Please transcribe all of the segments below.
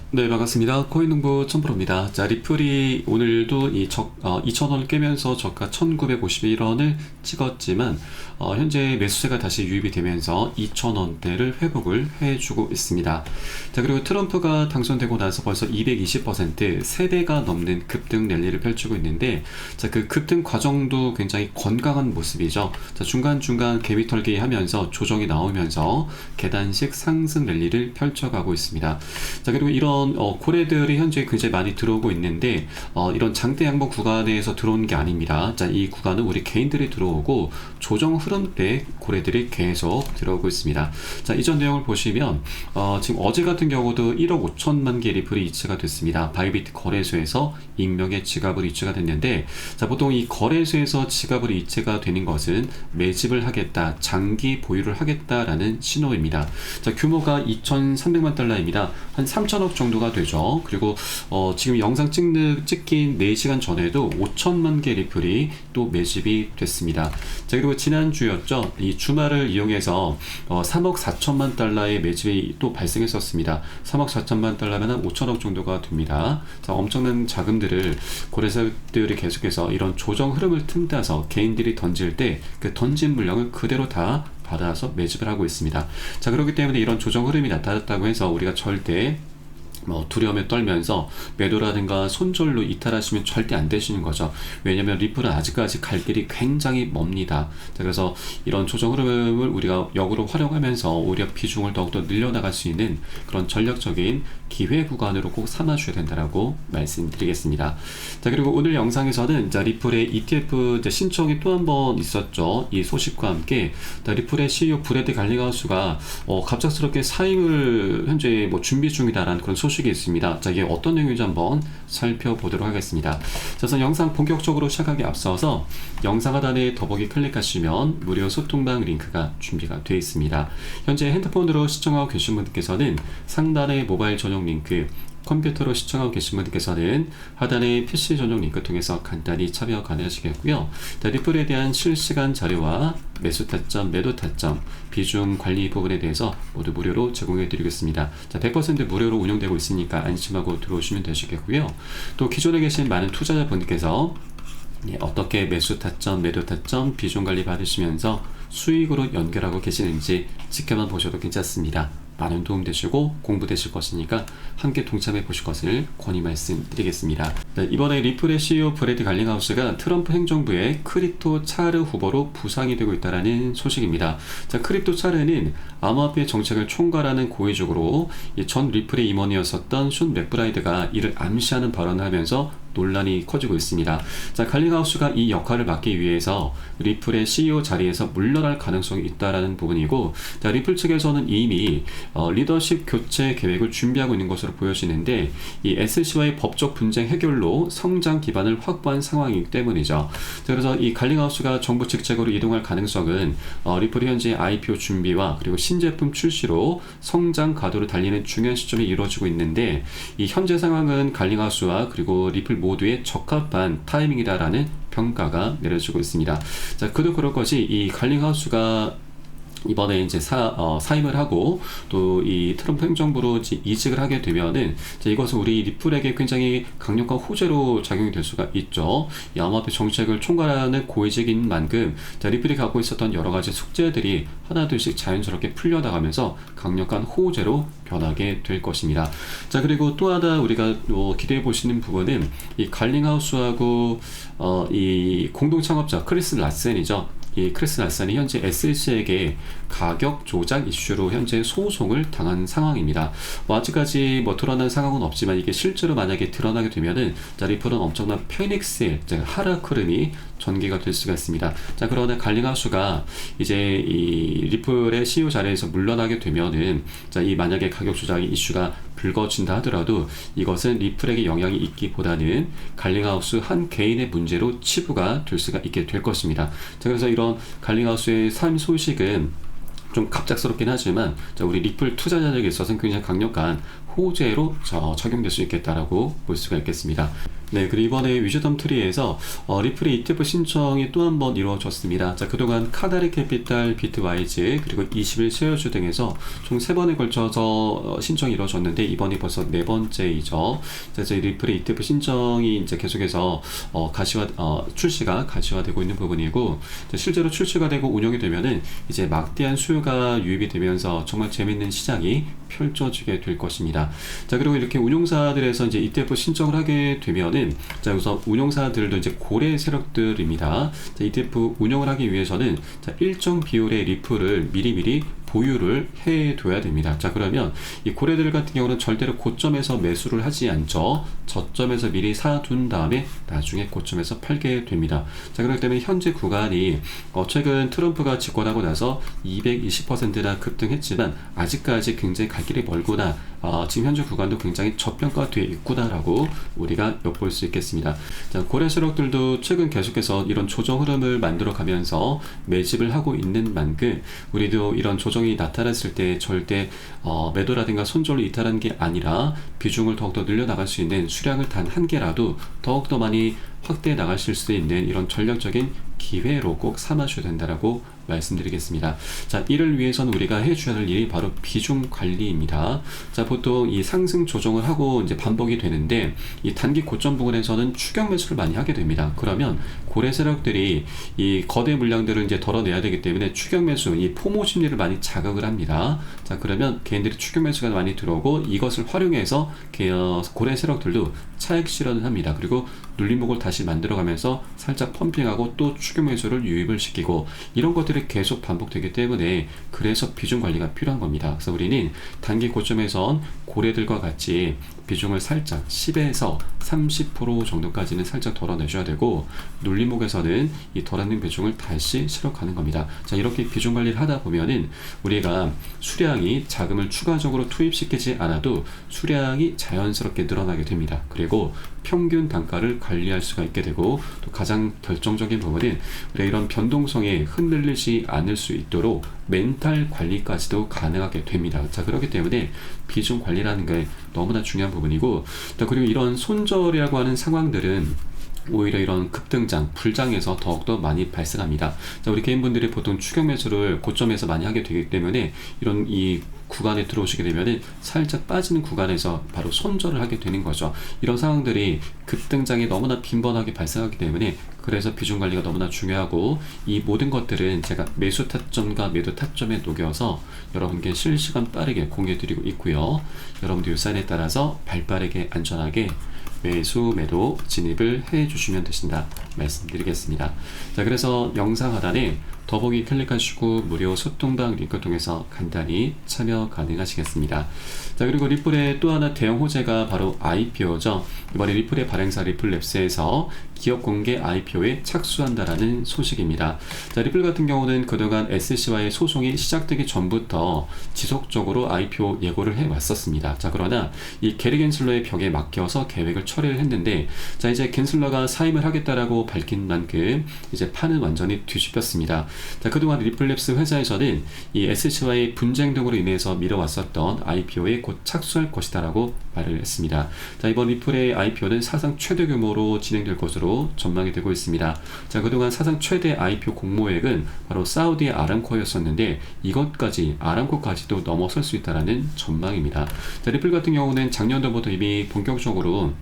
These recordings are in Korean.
네, 반갑습니다. 코인농부 첨프로입니다. 자, 리플이 오늘도 2,000원을 깨면서 저가 1,951원을 찍었지만, 현재 매수세가 다시 유입이 되면서 2,000원대를 회복을 해주고 있습니다. 자, 그리고 트럼프가 당선되고 나서 벌써 220%, 3배가 넘는 급등 랠리를 펼치고 있는데, 자, 그 급등 과정도 굉장히 건강한 모습이죠. 자, 중간중간 개미 털기 하면서 조정이 나오면서 계단식 상승 랠리를 펼쳐가고 있습니다. 자, 그리고 이런 고래들이 현재 굉장히 많이 들어오고 있는데, 이런 장대 양봉 구간에서 들어오는 게 아닙니다. 자, 이 구간은 우리 개인들이 들어오고 조정 흐름 때 고래들이 계속 들어오고 있습니다. 자, 이전 내용을 보시면 지금 어제 같은 경우도 1억 5천만 개 리플이 이체가 됐습니다. 바이비트 거래소에서 익명의 지갑으로 이체가 됐는데, 자, 보통 이 거래소에서 지갑으로 이체가 되는 것은 매집을 하겠다, 장기 보유를 하겠다라는 신호입니다. 자, 규모가 2,300만 달러입니다. 한 3천억 정도가 되죠. 그리고 지금 영상 찍긴 4시간 전에도 5천만 개 리플이 또 매집이 됐습니다. 자, 그리고 지난주였죠. 이 주말을 이용해서 3억 4천만 달러의 매집이 또 발생했었습니다. 3억 4천만 달러면 한 5천억 정도가 됩니다. 자, 엄청난 자금들을 고래사들이 계속해서 이런 조정 흐름을 틈타서 개인들이 던질 때 그 던진 물량을 그대로 다 받아서 매집을 하고 있습니다. 자, 그렇기 때문에 이런 조정 흐름이 나타났다고 해서 우리가 절대 두려움에 떨면서 매도라든가 손절로 이탈하시면 절대 안 되시는 거죠. 왜냐면 리플은 아직까지 갈 길이 굉장히 멉니다. 자, 그래서 이런 조정 흐름을 우리가 역으로 활용하면서 오히려 비중을 더욱더 늘려나갈 수 있는 그런 전략적인 기회 구간으로 꼭 삼아주셔야 된다라고 말씀드리겠습니다. 자, 그리고 오늘 영상에서는 리플의 ETF 신청이 또 한 번 있었죠. 이 소식과 함께 리플의 CEO 브래드 갈링하우스가 갑작스럽게 사임을 현재 준비 중이다라는 그런 소식이 있습니다. 자, 이게 어떤 내용인지 한번 살펴보도록 하겠습니다. 자, 그래서 영상 본격적으로 시작하기 앞서서 영상 하단에 더보기 클릭하시면 무료 소통방 링크가 준비가 되어 있습니다. 현재 핸드폰으로 시청하고 계신 분들께서는 상단의 모바일 전용 링크, 컴퓨터로 시청하고 계신 분들께서는 하단의 PC 전용 링크 통해서 간단히 참여 가능하시겠고요. 리플에 대한 실시간 자료와 매수 타점, 매도 타점, 비중 관리 부분에 대해서 모두 무료로 제공해 드리겠습니다. 자, 100% 무료로 운영되고 있으니까 안심하고 들어오시면 되시겠고요. 또 기존에 계신 많은 투자자분들께서 어떻게 매수 타점, 매도 타점, 비중 관리 받으시면서 수익으로 연결하고 계시는지 지켜만 보셔도 괜찮습니다. 많은 도움 되시고 공부 되실 것이니까 함께 동참해 보실 것을 권유 말씀드리겠습니다. 네, 이번에 리플의 CEO 브래드 갈링하우스가 트럼프 행정부의 크립토 차르 후보로 부상이 되고 있다는 소식입니다. 자, 크립토 차르는 암호화폐 정책을 총괄하는 고위직으로 전 리플의 임원이었었던 숀 맥브라이드가 이를 암시하는 발언을 하면서 논란이 커지고 있습니다. 자, 갈링하우스가 이 역할을 맡기 위해서 리플의 CEO 자리에서 물러날 가능성이 있다라는 부분이고, 자, 리플 측에서는 이미 리더십 교체 계획을 준비하고 있는 것으로 보여지는데, 이 SC와의 법적 분쟁 해결로 성장 기반을 확보한 상황이기 때문이죠. 자, 그래서 이 갈링하우스가 정부 직책으로 이동할 가능성은 리플이 현재 IPO 준비와 그리고 신제품 출시로 성장 가도를 달리는 중요한 시점에 이루어지고 있는데, 이 현재 상황은 갈링하우스와 그리고 리플 모두의 적합한 타이밍이다라는 평가가 내려지고 있습니다. 자, 그도 그럴 것이 이 갈링하우스가 이번에 이제 사임을 하고 또 이 트럼프 행정부로 이직을 하게 되면은 이것은 우리 리플에게 굉장히 강력한 호재로 작용이 될 수가 있죠. 이 암호화폐 정책을 총괄하는 고위직인 만큼 리플이 갖고 있었던 여러 가지 숙제들이 하나둘씩 자연스럽게 풀려나가면서 강력한 호재로 변하게 될 것입니다. 자, 그리고 또 하나 우리가 기대해 보시는 부분은 이 갈링하우스하고 이 공동 창업자 크리스 라센이죠. 이 크리스 라센이 현재 SEC에게 가격 조작 이슈로 현재 소송을 당한 상황입니다. 아직까지 드러난 상황은 없지만 이게 실제로 만약에 드러나게 되면은 리플은 엄청난 패닉 세일, 하락 흐름이 전개가 될 수가 있습니다. 자, 그러나 갈링하우스가 이제 이 리플의 CEO 자리에서 물러나게 되면은 이 만약에 가격 조작 이슈가 불거진다 하더라도 이것은 리플에게 영향이 있기보다는 갈링하우스 한 개인의 문제로 치부가 될 수가 있게 될 것입니다. 자, 그래서 이런 갈링하우스의 삶 소식은 좀 갑작스럽긴 하지만 우리 리플 투자자들에게 있어서는 굉장히 강력한 호재로 적용될 수 있겠다라고 볼 수가 있겠습니다. 네, 그리고 이번에 위즈덤 트리에서 리플의 ETF 신청이 또 한 번 이루어졌습니다. 자, 그동안 카다리 캐피탈, 비트와이즈, 그리고 21 쉐어주 등에서 총 3번에 걸쳐서 신청이 이루어졌는데 이번이 벌써 4번째이죠. 자, 이제 리플의 ETF 신청이 이제 계속해서 출시가 가시화되고 있는 부분이고, 실제로 출시가 되고 운영이 되면은 이제 막대한 수요가 유입이 되면서 정말 재밌는 시장이 펼쳐지게 될 것입니다. 자, 그리고 이렇게 운용사들에서 이제 ETF 신청을 하게 되면은, 자, 여기서 운용사들도 이제 고래 세력들입니다. 자, ETF 운영을 하기 위해서는 자, 일정 비율의 리플을 미리미리 보유를 해둬야 됩니다. 자, 그러면 이 고래들 같은 경우는 절대로 고점에서 매수를 하지 않죠. 저점에서 미리 사둔 다음에 나중에 고점에서 팔게 됩니다. 자, 그렇기 때문에 현재 구간이 최근 트럼프가 집권하고 나서 220%나 급등했지만 아직까지 굉장히 갈 길이 멀구나. 지금 현재 구간도 굉장히 저평가되어 있구나라고 우리가 엿볼 수 있겠습니다. 자, 고래 세력들도 최근 계속해서 이런 조정 흐름을 만들어 가면서 매집을 하고 있는 만큼 우리도 이런 조정이 나타났을 때 절대 매도라든가 손절로 이탈하는 게 아니라 비중을 더욱더 늘려나갈 수 있는 수량을 단 한 개라도 더욱더 많이 확대해 나가실 수 있는 이런 전략적인 기회로 꼭 삼아줘야 된다라고 말씀드리겠습니다. 자, 이를 위해서는 우리가 해줘야 할 일이 바로 비중 관리입니다. 자, 보통 이 상승 조정을 하고 이제 반복이 되는데 이 단기 고점 부분에서는 추격 매수를 많이 하게 됩니다. 그러면 고래 세력들이 이 거대 물량들을 이제 덜어내야 되기 때문에 추격 매수, 이 포모 심리를 많이 자극을 합니다. 자, 그러면 개인들이 추격 매수가 많이 들어오고 이것을 활용해서 고래 세력들도 차익 실현을 합니다. 그리고 눌림목을 다시 만들어가면서 살짝 펌핑하고 또 추격 매수를 유입을 시키고 이런 것들이 계속 반복되기 때문에 그래서 비중 관리가 필요한 겁니다. 그래서 우리는 단기 고점에선 고래들과 같이 비중을 살짝 10에서 30% 정도까지는 살짝 덜어내줘야 되고 눌림목에서는 이 덜어낸 비중을 다시 실어 가는 겁니다. 자, 이렇게 비중 관리를 하다 보면은 우리가 수량이 자금을 추가적으로 투입시키지 않아도 수량이 자연스럽게 늘어나게 됩니다. 그리고 평균 단가를 관리할 수가 있게 되고 또 가장 결정적인 부분은 우리가 이런 변동성에 흔들리지 않을 수 있도록 멘탈 관리까지도 가능하게 됩니다. 자, 그렇기 때문에 비중 관리라는 게 너무나 중요한 부분이고, 그리고 이런 손절이라고 하는 상황들은 오히려 이런 급등장, 불장에서 더욱더 많이 발생합니다. 자, 우리 개인분들이 보통 추격 매수를 고점에서 많이 하게 되기 때문에 이런 이 구간에 들어오시게 되면은 살짝 빠지는 구간에서 바로 손절을 하게 되는 거죠. 이런 상황들이 급등장에 너무나 빈번하게 발생하기 때문에 그래서 비중 관리가 너무나 중요하고 이 모든 것들은 제가 매수 타점과 매도 타점에 녹여서 여러분께 실시간 빠르게 공유해 드리고 있고요. 여러분들 이 사인에 따라서 발빠르게 안전하게 매수, 매도 진입을 해 주시면 되신다 말씀드리겠습니다. 자, 그래서 영상 하단에 더보기 클릭하시고 무료 소통방 링크 통해서 간단히 참여 가능하시겠습니다. 자, 그리고 리플의 또 하나 대형 호재가 바로 IPO죠. 이번에 리플의 발행사 리플랩스에서 기업 공개 IPO에 착수한다라는 소식입니다. 자, 리플 같은 경우는 그동안 SEC와의 소송이 시작되기 전부터 지속적으로 IPO 예고를 해왔었습니다. 자, 그러나 이 게리 겐슬러의 벽에 막혀서 계획을 처리를 했는데, 자, 이제 겐슬러가 사임을 하겠다라고 밝힌 만큼 이제 판은 완전히 뒤집혔습니다. 자, 그동안 리플랩스 회사에서는 이 SEC와의 분쟁 등으로 인해서 미뤄왔었던 IPO에 곧 착수할 것이다라고 말을 했습니다. 자, 이번 리플의 IPO는 사상 최대 규모로 진행될 것으로 전망이 되고 있습니다. 자, 그동안 사상 최대 IPO 공모액은 바로 사우디 아람코였었는데 이것까지 아람코까지도 넘어설 수 있다라는 전망입니다. 자, 리플 같은 경우는 작년도부터 이미 본격적으로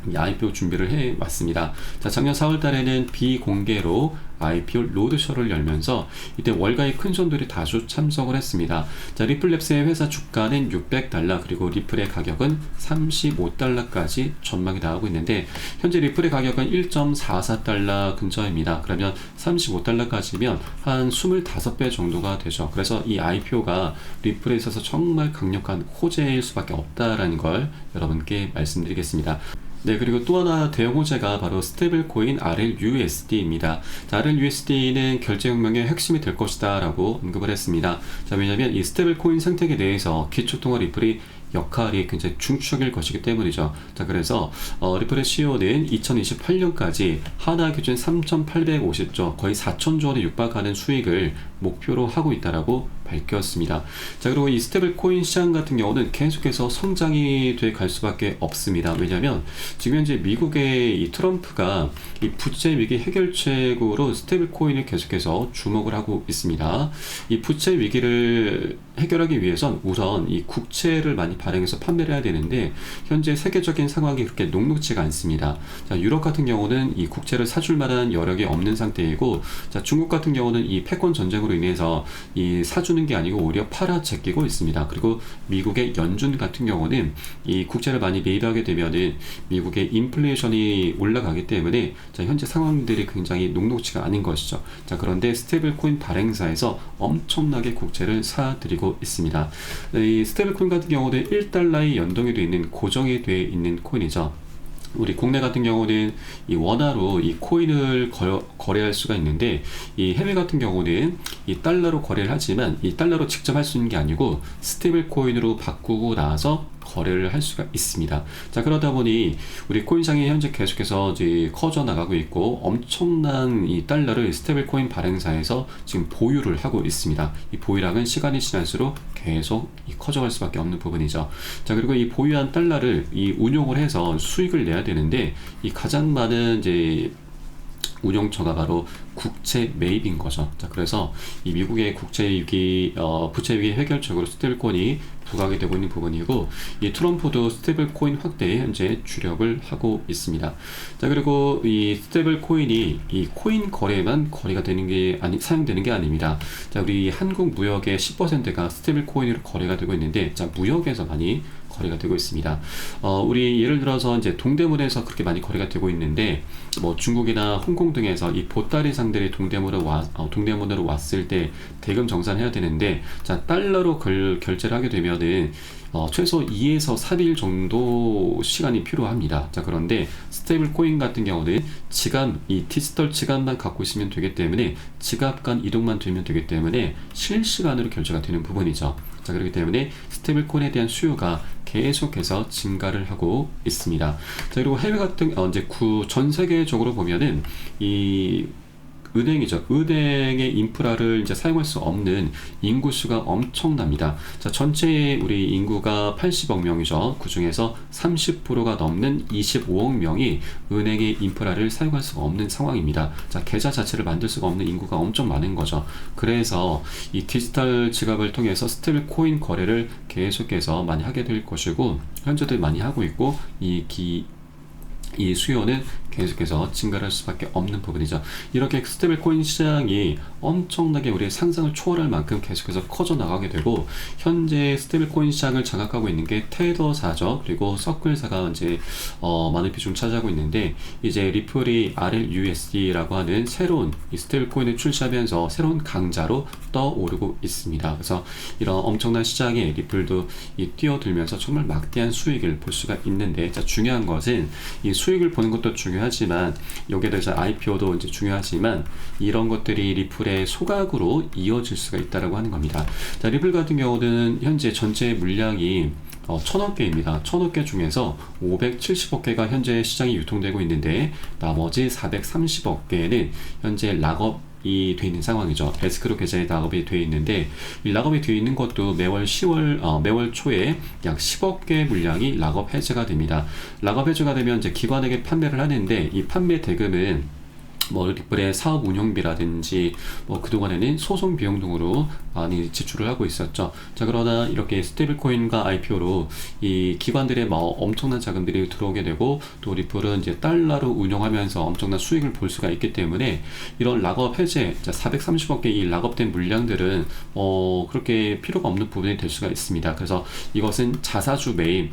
이 IPO 준비를 해왔습니다. 자, 작년 4월 달에는 비공개로 IPO 로드쇼를 열면서 이때 월가의 큰 손들이 다수 참석을 했습니다. 자, 리플랩스의 회사 주가는 $600 그리고 리플의 가격은 $35까지 전망이 나오고 있는데 현재 리플의 가격은 $1.44 근처입니다. 그러면 $35까지면 한 25배 정도가 되죠. 그래서 이 IPO가 리플에 있어서 정말 강력한 호재일 수밖에 없다라는 걸 여러분께 말씀드리겠습니다. 네, 그리고 또 하나 대형 호재가 바로 스테이블 코인 RLUSD입니다. 자, RLUSD는 결제혁명의 핵심이 될 것이다 라고 언급을 했습니다. 자, 왜냐면 이 스테이블 코인 생태계 내에서 기초통화 리플이 역할이 굉장히 중추적일 것이기 때문이죠. 자, 그래서 리플의 CEO는 2028년까지 하나 기준 3,850조, 거의 4,000조 원에 육박하는 수익을 목표로 하고 있다라고 밝혔습니다. 자, 그리고 이 스테이블 코인 시장 같은 경우는 계속해서 성장이 돼 갈 수밖에 없습니다. 왜냐하면 지금 현재 미국의 이 트럼프가 이 부채 위기 해결책으로 스테이블 코인을 계속해서 주목을 하고 있습니다. 이 부채 위기를 해결하기 위해선 우선 이 국채를 많이 발행해서 판매를 해야 되는데 현재 세계적인 상황이 그렇게 녹록지가 않습니다. 자, 유럽 같은 경우는 이 국채를 사줄 만한 여력이 없는 상태이고, 자, 중국 같은 경우는 이 패권 전쟁으로 인해서 이 사주는 게 아니고 오히려 팔아 제끼고 있습니다. 그리고 미국의 연준 같은 경우는 이 국채를 많이 매입하게 되면은 미국의 인플레이션이 올라가기 때문에 자, 현재 상황들이 굉장히 녹록지가 않은 것이죠. 자, 그런데 스테이블 코인 발행사에서 엄청나게 국채를 사들이고 있습니다. 이 스테이블 코인 같은 경우는 1달러에 연동이 되어 있는 고정이 되어 있는 코인이죠. 우리 국내 같은 경우는 이 원화로 이 코인을 거래할 수가 있는데, 이 해외 같은 경우는 이 달러로 거래를 하지만 이 달러로 직접 할 수 있는 게 아니고 스테이블 코인으로 바꾸고 나서 거래를 할 수가 있습니다. 자, 그러다 보니 우리 코인상이 현재 계속해서 이제 커져 나가고 있고, 엄청난 이 달러를 스테이블 코인 발행사에서 지금 보유를 하고 있습니다. 이 보유량은 시간이 지날수록 계속 커져갈 수밖에 없는 부분이죠. 자, 그리고 이 보유한 달러를 이 운용을 해서 수익을 내야 되는데, 이 가장 많은 이제 운용처가 바로 국채 매입인 거죠. 자, 그래서 이 미국의 국채 위기, 부채 위기 해결책으로 스테이블 코인이 부각이 되고 있는 부분이고, 이 트럼프도 스테이블 코인 확대에 현재 주력을 하고 있습니다. 자, 그리고 이 스테이블 코인이 이 코인 거래만 거래가 되는 게 사용되는 게 아닙니다. 자, 우리 한국 무역의 10%가 스테이블 코인으로 거래가 되고 있는데, 자, 무역에서 많이 거래가 되고 있습니다. 우리 예를 들어서 이제 동대문에서 그렇게 많이 거래가 되고 있는데, 뭐 중국이나 홍콩 등에서 이 보따리 상들이 동대문으로 왔을 때 대금 정산해야 되는데, 자, 달러로 결제를 하게 되면은 최소 2에서 3일 정도 시간이 필요합니다. 자, 그런데 스테이블 코인 같은 경우는 지갑, 이 디지털 지갑만 갖고 있으면 되기 때문에, 지갑 간 이동만 되면 되기 때문에 실시간으로 결제가 되는 부분이죠. 자, 그렇기 때문에 스테이블 코인에 대한 수요가 계속해서 증가를 하고 있습니다. 자, 그리고 해외 같은 이제 전 세계적으로 보면은 이 은행이죠. 은행의 인프라를 이제 사용할 수 없는 인구 수가 엄청납니다. 자, 전체 우리 인구가 80억 명이죠. 그 중에서 30%가 넘는 25억 명이 은행의 인프라를 사용할 수가 없는 상황입니다. 자, 계좌 자체를 만들 수가 없는 인구가 엄청 많은 거죠. 그래서 이 디지털 지갑을 통해서 스테이블 코인 거래를 계속해서 많이 하게 될 것이고, 현재도 많이 하고 있고, 이 수요는 계속해서 증가할 수밖에 없는 부분이죠. 이렇게 스테이블 코인 시장이 엄청나게 우리의 상상을 초월할 만큼 계속해서 커져 나가게 되고, 현재 스테이블 코인 시장을 장악하고 있는 게 테더사죠. 그리고 서클사가 이제 많은 비중을 차지하고 있는데, 이제 리플이 RLUSD라고 하는 새로운 이 스테이블 코인을 출시하면서 새로운 강자로 떠오르고 있습니다. 그래서 이런 엄청난 시장에 리플도 뛰어들면서 정말 막대한 수익을 볼 수가 있는데, 자, 중요한 것은 이 수익을 보는 것도 중요하지만, 여기에 대해서 IPO도 이제 중요하지만, 이런 것들이 리플의 소각으로 이어질 수가 있다라고 하는 겁니다. 자, 리플 같은 경우는 현재 전체 물량이 1000억 개입니다. 1000억 개 중에서 570억 개가 현재 시장이 유통되고 있는데, 나머지 430억 개는 현재 락업이 돼 있는 상황이죠. 에스크로 계좌에 락업이 돼 있는데, 이 락업이 돼 있는 것도 매월 초에 약 10억 개 물량이 락업 해제가 됩니다. 락업 해제가 되면 이제 기관에게 판매를 하는데, 이 판매 대금은 뭐 리플의 사업 운영비라든지 뭐 그동안에는 소송 비용 등으로 많이 지출을 하고 있었죠. 자, 그러나 이렇게 스테이블 코인과 IPO로 이 기관들의 뭐 엄청난 자금들이 들어오게 되고, 또 리플은 이제 달러로 운영하면서 엄청난 수익을 볼 수가 있기 때문에, 이런 락업 해제, 430억 개 이 락업된 물량들은 그렇게 필요가 없는 부분이 될 수가 있습니다. 그래서 이것은 자사주 매입,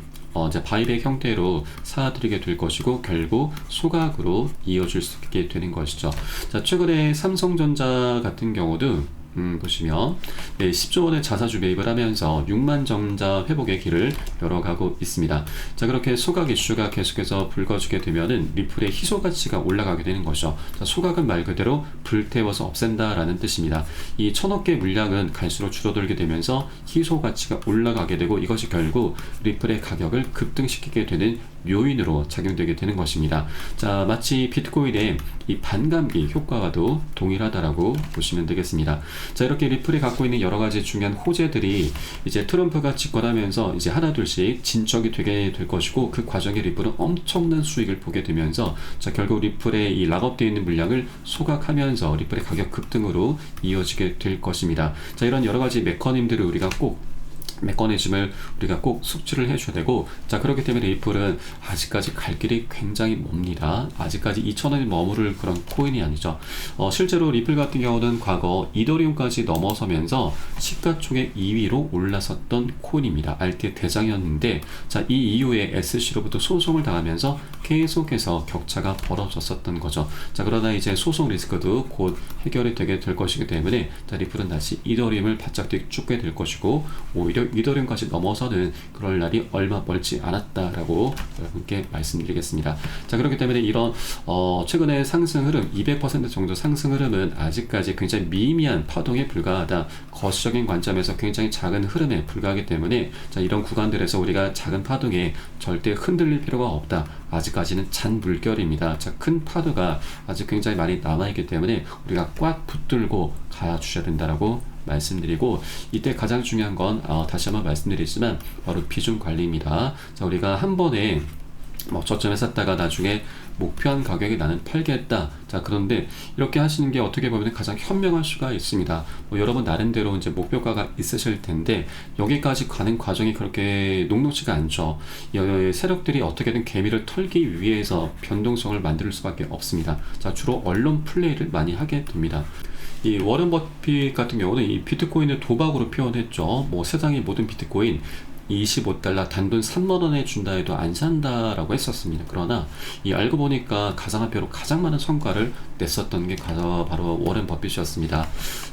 이제 바이백 형태로 사들이게 될 것이고, 결국 소각으로 이어질 수 있게 되는 것이죠. 자, 최근에 삼성전자 같은 경우도 보시면 10조 원의 자사주 매입을 하면서 6만 정자 회복의 길을 열어가고 있습니다. 자, 그렇게 소각 이슈가 계속해서 불거지게 되면은 리플의 희소 가치가 올라가게 되는 것이죠. 자, 소각은 말 그대로 불태워서 없앤다라는 뜻입니다. 이 1000억 개 물량은 갈수록 줄어들게 되면서 희소 가치가 올라가게 되고, 이것이 결국 리플의 가격을 급등시키게 되는 요인으로 작용되게 되는 것입니다. 자, 마치 비트코인의 이 반감기 효과와도 동일하다라고 보시면 되겠습니다. 자, 이렇게 리플이 갖고 있는 여러 가지 중요한 호재들이 이제 트럼프가 집권하면서 이제 하나둘씩 진척이 되게 될 것이고, 그 과정에 리플은 엄청난 수익을 보게 되면서 자, 결국 리플의 이 락업되어 있는 물량을 소각하면서 리플의 가격 급등으로 이어지게 될 것입니다. 자, 이런 여러 가지 메커니즘들을 우리가 꼭 메커니즘을 우리가 꼭 숙지를 해줘야 되고, 자, 그렇기 때문에 리플은 아직까지 갈 길이 굉장히 멉니다. 아직까지 2,000원이 머무를 그런 코인이 아니죠. 실제로 리플 같은 경우는 과거 이더리움까지 넘어서면서 시가총액 2위로 올라섰던 코인입니다. 알트의 대장이었는데, 자, 이 이후에 SC로부터 소송을 당하면서 계속해서 격차가 벌어졌었던 거죠. 자, 그러나 이제 소송 리스크도 곧 해결이 되게 될 것이기 때문에, 자, 리플은 다시 이더리움을 바짝 뒤쫓게 될 것이고, 오히려 이더리움까지 넘어서는 그럴 날이 얼마 멀지 않았다라고 여러분께 말씀드리겠습니다. 자, 그렇기 때문에 이런 최근의 상승 흐름, 200% 정도 상승 흐름은 아직까지 굉장히 미미한 파동에 불과하다. 거시적인 관점에서 굉장히 작은 흐름에 불과하기 때문에, 자, 이런 구간들에서 우리가 작은 파동에 절대 흔들릴 필요가 없다. 아직까지는 잔 물결입니다. 자, 큰 파도가 아직 굉장히 많이 남아있기 때문에 우리가 꽉 붙들고 가주셔야 된다라고 말씀드리고, 이때 가장 중요한 건 다시 한번 말씀드리지만 바로 비중 관리입니다. 자, 우리가 한 번에 저점에 샀다가 나중에 목표한 가격에 나는 팔겠다. 자, 그런데 이렇게 하시는 게 어떻게 보면 가장 현명할 수가 있습니다. 여러분 나름대로 이제 목표가가 있으실 텐데, 여기까지 가는 과정이 그렇게 녹록지가 않죠. 세력들이 어떻게든 개미를 털기 위해서 변동성을 만들 수밖에 없습니다. 자, 주로 언론 플레이를 많이 하게 됩니다. 이 워런 버핏 같은 경우는 이 비트코인을 도박으로 표현했죠. 세상의 모든 비트코인 25달러 단돈 3만원에 준다 해도 안 산다라고 했었습니다. 그러나 알고 보니까 가상화폐로 가장 많은 성과를 냈었던 게 바로 워런 버핏이었습니다.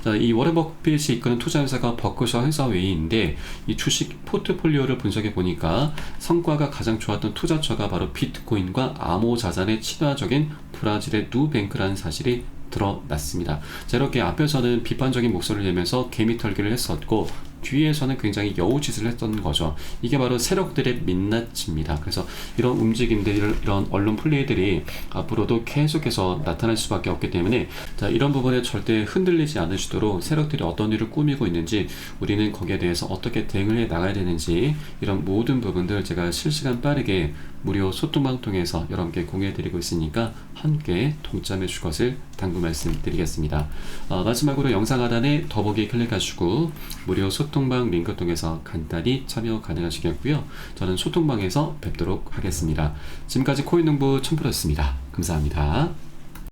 자, 이 워런 버핏이 이끄는 투자회사가 버크셔 해서웨이인데, 이 주식 포트폴리오를 분석해 보니까 성과가 가장 좋았던 투자처가 바로 비트코인과 암호자산의 친화적인 브라질의 누뱅크라는 사실이 드러났습니다. 자, 이렇게 앞에서는 비판적인 목소리를 내면서 개미 털기를 했었고, 뒤에서는 굉장히 여우짓을 했던 거죠. 이게 바로 세력들의 민낯입니다. 그래서 이런 움직임들, 이런 언론 플레이들이 앞으로도 계속해서 나타날 수밖에 없기 때문에, 자, 이런 부분에 절대 흔들리지 않으시도록 세력들이 어떤 일을 꾸미고 있는지, 우리는 거기에 대해서 어떻게 대응을 해 나가야 되는지, 이런 모든 부분들 제가 실시간 빠르게 무료 소통방 통해서 여러분께 공유해드리고 있으니까 함께 동참해 주실 것을 당부 말씀드리겠습니다. 마지막으로 영상 하단에 더보기 클릭하시고 무료 소통방 링크 통해서 간단히 참여 가능하시겠고요. 저는 소통방에서 뵙도록 하겠습니다. 지금까지 코인농부 첨프로였습니다. 감사합니다.